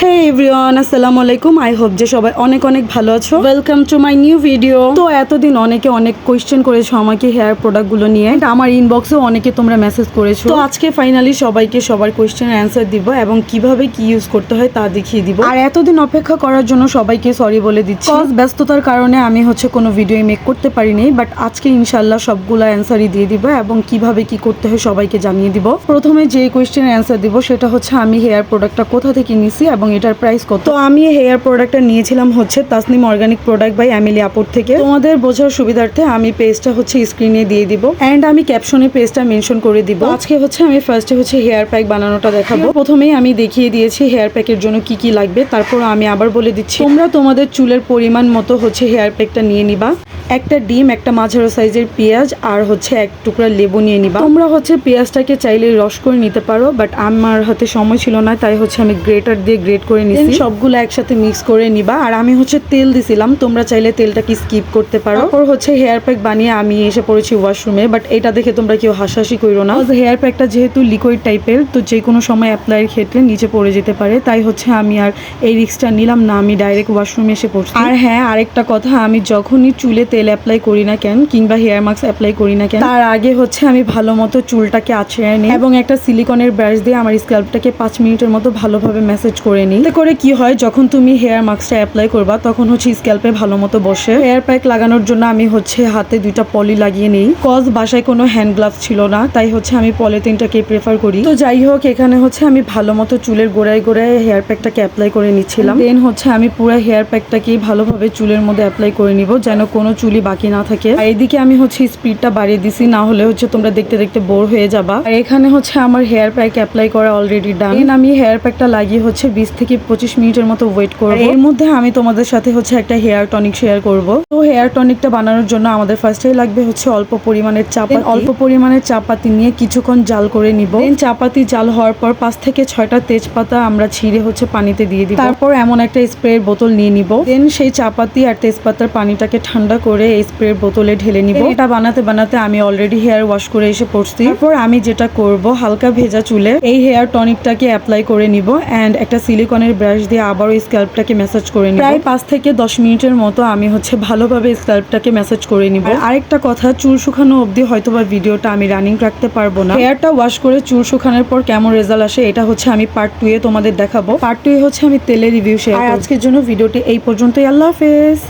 হে everyone, আসসালামু আলাইকুম। I hope যে সবাই অনেক অনেক ভালো আছো। Welcome to my new video. তো এতদিন অনেকে অনেক কোয়েশ্চেন করেছো আমাকে হেয়ার প্রোডাক্টগুলো নিয়ে, আমার ইনবক্সেও অনেকে তোমরা মেসেজ করেছো। তো আজকে ফাইনালি সবাইকে সবার কোয়েশ্চেনের অ্যান্সার দিব এবং কিভাবে কি ইউজ করতে হয় তা দেখিয়ে দিব। আর এতদিন অপেক্ষা করার জন্য সবাইকে সরি বলে দিচ্ছি। ব্যস্ততার কারণে আমি কোনো ভিডিও মেক করতে পারিনি, বাট আজকে ইনশাল্লাহ সবগুলো অ্যান্সারই দিয়ে দিব এবং কিভাবে কি করতে হয় সবাইকে জানিয়ে দিব। প্রথমে যে কোয়েশ্চেনের অ্যান্সার দিব সেটা হচ্ছে আমি হেয়ার প্রোডাক্টটা কোথা থেকে নিছি এবং এটার প্রাইস কত। তো আমি হেয়ার প্রোডাক্টটা নিয়েছিলাম Tasnim organic product by Emily আপুর থেকে। তোমাদের বোঝার সুবিধার্থে আমি পেজটা স্ক্রিনে দিয়ে দিব এন্ড আমি ক্যাপশনে পেজটা মেনশন করে দিব। আজকে আমি ফার্স্টে হেয়ার প্যাক বানানোটা দেখাবো। প্রথমেই আমি দেখিয়ে দিয়েছি হেয়ার প্যাকের জন্য কি কি লাগবে, তারপর আমি আবার বলে দিচ্ছি তোমরা তোমাদের চুলের পরিমাণ মতো হেয়ার প্যাকটা নিয়ে নিবা। একটা ডিম, একটা মাঝারো সাইজের পেঁয়াজ আর এক টুকরা লেবু নিয়ে নিবা। তোমরা পেঁয়াজটাকে চাইলে রস করে নিতে পারো, বাট আমার হাতে সময় ছিল না, তাই আমি গ্রেটার দিয়ে গ্রেট করে নিছি। সবগুলো একসাথে মিক্স করে নিবা। আর আমি তেল দিছিলাম, তোমরা চাইলে তেলটাকে স্কিপ করতে পারো। তারপর হেয়ার প্যাক বানিয়ে আমি এসে পড়েছি ওয়াশরুমে, বাট এটা দেখে তোমরা কেউ হাসাহাসি করো না। হেয়ার প্যাকটা যেহেতু লিকুইড টাইপের, তো যে কোনো সময় অ্যাপ্লাইয়ের ক্ষেত্রে নিচে পড়ে যেতে পারে, তাই আমি আর এই রিস্কটা নিলাম না। আমি ডাইরেক্ট ওয়াশরুমে এসে পড়ছি। আর হ্যাঁ, আরেকটা কথা, আমি যখনই চুলে তেল অ্যাপ্লাই করি না কেন কিংবা হেয়ার মাস্ক অ্যাপ্লাই করি না কেন, তার আগে আমি ভালো মতো চুলটাকে আঁচড়ে নিই এবং একটা সিলিকনের ব্রাশ দিয়ে আমার স্ক্যাল্পটাকে 5 মিনিটের মতো ভালোভাবে ম্যাসেজ করে নিই। এতে করে কি হয়, যখন তুমি হেয়ার মাস্কটা অ্যাপ্লাই করবা তখন স্ক্যাল্পে ভালো মতো বসে। হেয়ার প্যাক লাগানোর জন্য আমি হাতে 2টা পলি লাগিয়ে নিই। বাসায় কোনো হ্যান্ড গ্লাভস ছিল না, তাই আমি পলিথিনটাকে প্রেফার করি। তো যাই হোক, এখানে আমি ভালো মতো চুলের গোড়ায় গোড়ায় হেয়ার প্যাকটাকে অ্যাপ্লাই করে নিচ্ছিলাম। দেন আমি পুরো হেয়ার প্যাকটাকে ভালোভাবে চুলের মধ্যে অ্যাপ্লাই করে নিব, যেন কোনো চুলই বাকি না থাকে। আর এদিকে আমি স্পিডটা বাড়িয়ে দিছি, না হলে তোমরা দেখতে দেখতে বোর হয়ে যাবা। আর এখানে আমার হেয়ার প্যাক অ্যাপ্লাই করা অলরেডি ডান। আমি হেয়ার প্যাকটা লাগিয়ে 20 থেকে 25 মিনিটের মতো ওয়েট করব। এর মধ্যে আমি তোমাদের সাথে একটা হেয়ার টনিক শেয়ার করব। তো হেয়ার টনিকটা বানানোর জন্য আমাদের ফার্স্টেই লাগবে অল্প পরিমাণের চাপাতি। অল্প পরিমাণের চাপাতি নিয়ে কিছুক্ষণ জাল করে নিব। দেন চাপাতি জাল হওয়ার পর 5 থেকে 6টা তেজপাতা আমরা ছিঁড়ে পানিতে দিয়ে দিব। তারপর এমন একটা স্প্রের বোতল নিয়ে নিব। দেন সেই চাপাতি আর তেজপাতার পানিটাকে ঠান্ডা করে এই স্প্রের বোতলে ঢেলে নিব। এটা বানাতে বানাতে আমি অলরেডি হেয়ার ওয়াশ করে এসে পড়ছি। তারপর আমি যেটা করব, হালকা ভেজা চুলে এই হেয়ার টনিকটাকে অ্যাপ্লাই করে নিব এন্ড একটা সিলিকনের ব্রাশ দিয়ে আবারও স্ক্যাল্পটাকে ম্যাসাজ করে নিব। প্রায় 5 থেকে 10 মিনিটের মতো আমি ভালোভাবে স্ক্যাল্পটাকে ম্যাসাজ করে নিব। আরেকটা কথা, চুল শুকানো অবধি হয়তোবা ভিডিওটা আমি রানিং রাখতে পারবো না। হেয়ারটা ওয়াশ করে চুল শুকানোর পর কেমন রেজাল্ট আসে এটা আমি পার্ট 2 এ তোমাদের দেখাবো। পার্ট 2 এ আমি তেলের রিভিউ শেয়ার করব। আর আজকের জন্য ভিডিওটি এই পর্যন্তই। আল্লাহ হাফেজ।